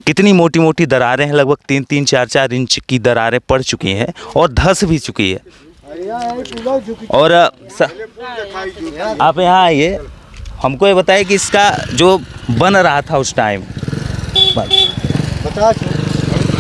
कितनी मोटी मोटी दरारें हैं, लगभग 3-3, 4-4 इंच की दरारें पड़ चुकी हैं और धंस भी चुकी है। और आप यहाँ आइए, हमको ये बताइए कि इसका जो बन रहा था उस टाइम,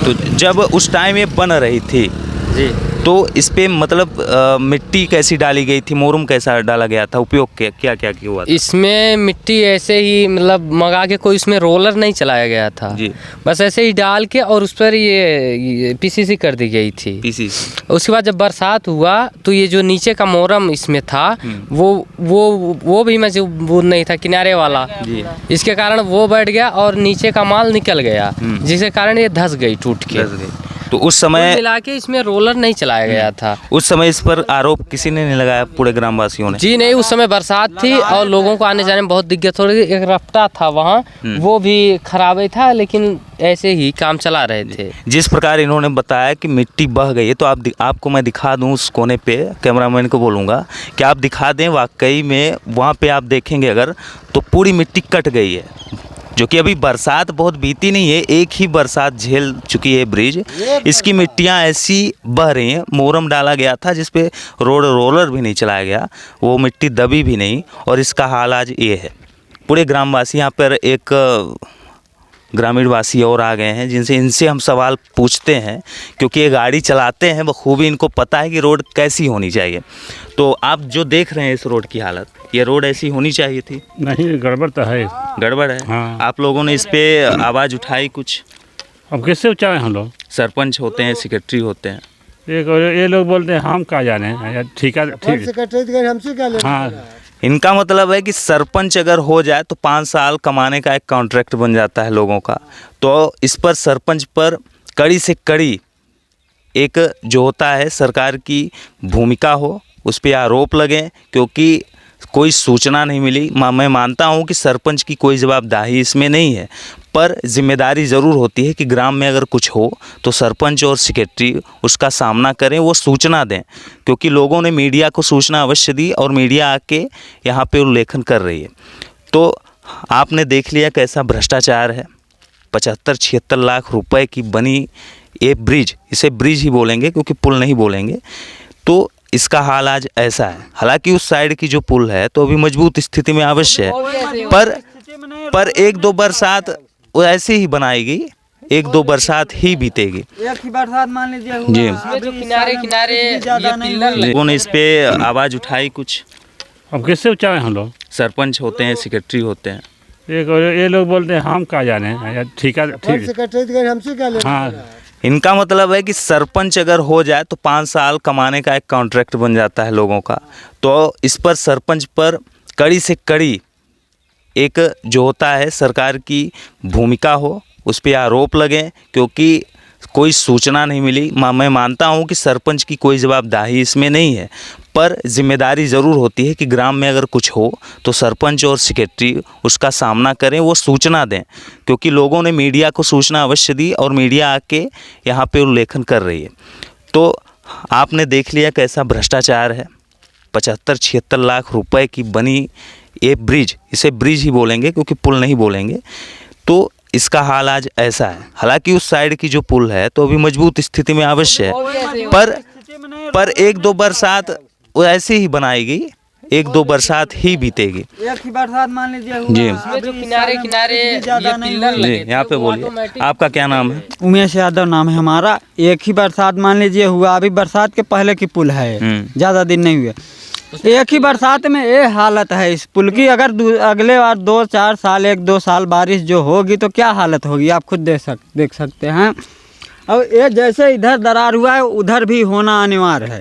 तो जब उस टाइम ये बन रही थी जी, तो इस पे मतलब मिट्टी कैसी डाली गई थी, मोरम कैसा डाला गया था, उपयोग क्या क्या हुआ था? इसमें मिट्टी ऐसे ही मतलब मंगा के, कोई इसमें रोलर नहीं चलाया गया था जी। बस ऐसे ही डाल के और उस पर ये पीसीसी कर दी गई थी। पीसीसी। उसके बाद जब बरसात हुआ तो ये जो नीचे का मोरम इसमें था वो भी मजबूत नहीं था, किनारे वाला जी। इसके कारण वो बैठ गया और नीचे का माल निकल गया, जिसके कारण ये धंस गई, टूट के। तो उस समय मिला के इसमें रोलर नहीं चलाया गया था। उस समय इस पर आरोप किसी ने नहीं लगाया, पूरे ग्रामवासियों ने? जी नहीं, उस समय बरसात थी और लोगों को आने जाने में बहुत दिक्कत हो रही थी। एक रफ्ता था वहाँ, वो भी खराब ही था, लेकिन ऐसे ही काम चला रहे थे। जिस प्रकार इन्होंने बताया कि मिट्टी बह गई है, तो आपको मैं दिखा दूं उस कोने पे, कैमरामैन को बोलूँगा कि आप दिखा दें। वाकई में वहाँ पे आप देखेंगे अगर, तो पूरी मिट्टी कट गई है, जो कि अभी बरसात बहुत बीती नहीं है, एक ही बरसात झेल चुकी है ब्रिज। इसकी मिट्टियाँ ऐसी बह रही हैं। मोरम डाला गया था जिस पे रोलर भी नहीं चलाया गया, वो मिट्टी दबी भी नहीं, और इसका हाल आज ये है। पूरे ग्रामवासी, यहाँ पर एक ग्रामीण वासी और आ गए हैं इनसे हम सवाल पूछते हैं, क्योंकि ये गाड़ी चलाते हैं, बखूबी इनको पता है कि रोड कैसी होनी चाहिए। तो आप जो देख रहे हैं इस रोड की हालत, ये रोड ऐसी होनी चाहिए थी? नहीं, गड़बड़ तो है। गड़बड़ है। हाँ। आप लोगों ने इस पे आवाज़ उठाई कुछ? अब किससे उठाएं हम लोग? सरपंच होते हैं, सेक्रेटरी होते हैं। ये लोग बोलते हैं हम कहाँ जाने, ठीक है, ठीक। हाँ, इनका मतलब है कि सरपंच अगर हो जाए तो 5 साल कमाने का एक कॉन्ट्रैक्ट बन जाता है लोगों का। तो इस पर सरपंच पर कड़ी से कड़ी एक जो होता है सरकार की भूमिका हो, उस पर आरोप लगें, क्योंकि कोई सूचना नहीं मिली। मैं मानता हूं कि सरपंच की कोई जवाबदेही इसमें नहीं है, पर जिम्मेदारी ज़रूर होती है कि ग्राम में अगर कुछ हो तो सरपंच और सेक्रेटरी उसका सामना करें, वो सूचना दें, क्योंकि लोगों ने मीडिया को सूचना अवश्य दी और मीडिया आके यहाँ पे उल्लेखन कर रही है। तो आपने देख लिया कैसा भ्रष्टाचार है। 75-76 लाख रुपए की बनी ये ब्रिज, इसे ब्रिज ही बोलेंगे क्योंकि पुल नहीं बोलेंगे, तो इसका हाल आज ऐसा है। हालांकि उस साइड की जो पुल है तो अभी मजबूत स्थिति में अवश्य है, पर 1-2 बरसात वो ऐसे ही बनाएगी, 1-2 बरसात ही बीतेगी। एक ही बरसात मान लीजिए जी। जो किनारे लोगों ने इस पे आवाज़ उठाई कुछ? अब किससे उठाएं हम लोग? सरपंच होते हैं, सेक्रेटरी होते हैं। ये लोग बोलते हैं हम कहाँ जाने, ठीक है, ठीक। हाँ, इनका मतलब है कि सरपंच अगर हो जाए तो 5 साल कमाने का एक कॉन्ट्रैक्ट बन जाता है लोगों का। तो इस पर सरपंच पर कड़ी से कड़ी एक जो होता है सरकार की भूमिका हो, उस पर आरोप लगें, क्योंकि कोई सूचना नहीं मिली। मैं मानता हूं कि सरपंच की कोई जवाबदेही इसमें नहीं है, पर जिम्मेदारी ज़रूर होती है कि ग्राम में अगर कुछ हो तो सरपंच और सेक्रेटरी उसका सामना करें, वो सूचना दें, क्योंकि लोगों ने मीडिया को सूचना अवश्य दी और मीडिया आके यहाँ पे उल्लेखन कर रही है। तो आपने देख लिया कैसा भ्रष्टाचार है। 75-76 लाख रुपए की बनी ये ब्रिज, इसे ब्रिज ही बोलेंगे क्योंकि पुल नहीं बोलेंगे, तो इसका हाल आज ऐसा है। हालांकि उस साइड की जो पुल है तो अभी मजबूत स्थिति में अवश्य है, पर 1-2 बरसात वो ऐसे ही बनाएगी, 1-2 बरसात ही बीतेगी। एक ही बरसात मान लीजिए जी। जो किनारे जी, यहाँ पे बोलिए, आपका क्या नाम है? उमेश यादव नाम है हमारा। एक ही बरसात मान लीजिए हुआ, अभी बरसात के पहले की पुल है, ज़्यादा दिन नहीं हुए। एक ही बरसात में ये हालत है इस पुल की। अगर अगले बार 2-4 साल, 1-2 साल बारिश जो होगी तो क्या हालत होगी, आप खुद देख सकते हैं। अब ये जैसे इधर दरार हुआ है उधर भी होना अनिवार्य है।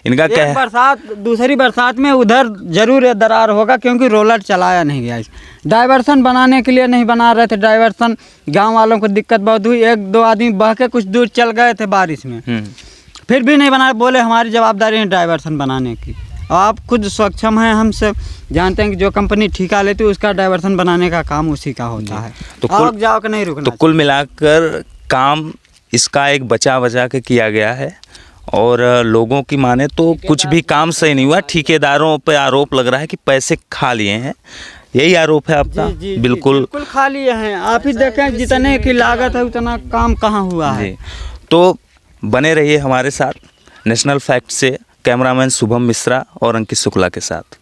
इनका क्या है? बरसात दूसरी बरसात में उधर जरूर ये दरार होगा, क्योंकि रोलर चलाया नहीं गया। डाइवर्सन बनाने के लिए नहीं बना रहे थे, डाइवर्सन गांव वालों को दिक्कत बहुत हुई। 1-2 आदमी बह के कुछ दूर चल गए थे बारिश में, फिर भी नहीं बना। बोले हमारी जवाबदारी है डाइवर्सन बनाने की। आप खुद सक्षम हैं, हम सब जानते हैं कि जो कंपनी ठेका लेती है उसका डाइवर्सन बनाने का काम उसी का होता है। तो आवक जावक नहीं रुकना। तो कुल मिलाकर काम इसका एक बचा के किया गया है, और लोगों की माने तो कुछ भी काम सही नहीं हुआ। ठेकेदारों पे आरोप लग रहा है कि पैसे खा लिए हैं, यही आरोप है आपका? बिल्कुल बिल्कुल खाली है। आप ही देखें जितने की लागत है उतना काम कहाँ हुआ है। जी। तो बने रहिए हमारे साथ नेशनल फैक्ट से, कैमरामैन शुभम मिश्रा और अंकित शुक्ला के साथ।